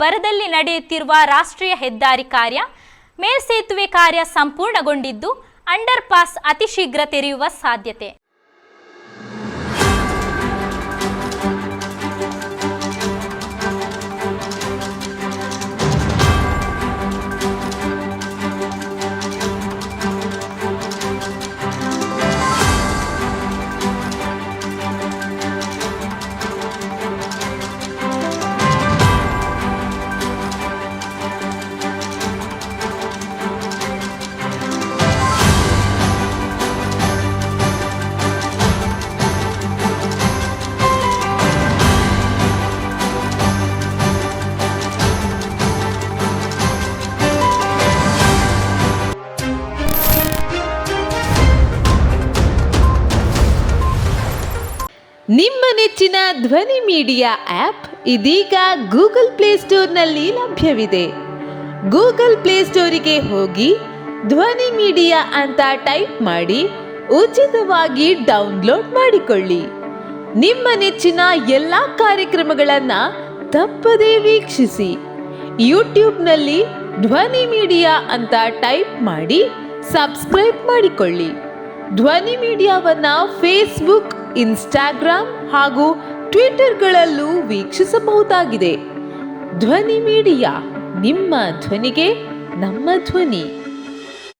ಭರದಲ್ಲಿ ನಡೆಯುತ್ತಿರುವ ರಾಷ್ಟ್ರೀಯ ಹೆದ್ದಾರಿ ಕಾರ್ಯ, ಮೇಲ್ಸೇತುವೆ ಕಾರ್ಯ ಸಂಪೂರ್ಣಗೊಂಡಿದ್ದು ಅಂಡರ್ ಪಾಸ್ ಅತಿ ಶೀಘ್ರ ತೆರೆಯುವ ಸಾಧ್ಯತೆ. ನಿಮ್ಮ ನೆಚ್ಚಿನ ಧ್ವನಿ ಮೀಡಿಯಾ ಆ್ಯಪ್ ಇದೀಗ ಗೂಗಲ್ ಪ್ಲೇಸ್ಟೋರ್ನಲ್ಲಿ ಲಭ್ಯವಿದೆ. ಗೂಗಲ್ ಪ್ಲೇಸ್ಟೋರಿಗೆ ಹೋಗಿ ಧ್ವನಿ ಮೀಡಿಯಾ ಅಂತ ಟೈಪ್ ಮಾಡಿ ಉಚಿತವಾಗಿ ಡೌನ್ಲೋಡ್ ಮಾಡಿಕೊಳ್ಳಿ. ನಿಮ್ಮ ನೆಚ್ಚಿನ ಎಲ್ಲ ಕಾರ್ಯಕ್ರಮಗಳನ್ನು ತಪ್ಪದೇ ವೀಕ್ಷಿಸಿ. ಯೂಟ್ಯೂಬ್ನಲ್ಲಿ ಧ್ವನಿ ಮೀಡಿಯಾ ಅಂತ ಟೈಪ್ ಮಾಡಿ ಸಬ್ಸ್ಕ್ರೈಬ್ ಮಾಡಿಕೊಳ್ಳಿ. ಧ್ವನಿ ಮೀಡಿಯಾವನ್ನು ಫೇಸ್ಬುಕ್, ಇನ್ಸ್ಟಾಗ್ರಾಮ್ ಹಾಗೂ ಟ್ವಿಟರ್ಗಳಲ್ಲೂ ವೀಕ್ಷಿಸಬಹುದಾಗಿದೆ. ಧ್ವನಿ ಮೀಡಿಯಾ, ನಿಮ್ಮ ಧ್ವನಿಗೆ ನಮ್ಮ ಧ್ವನಿ.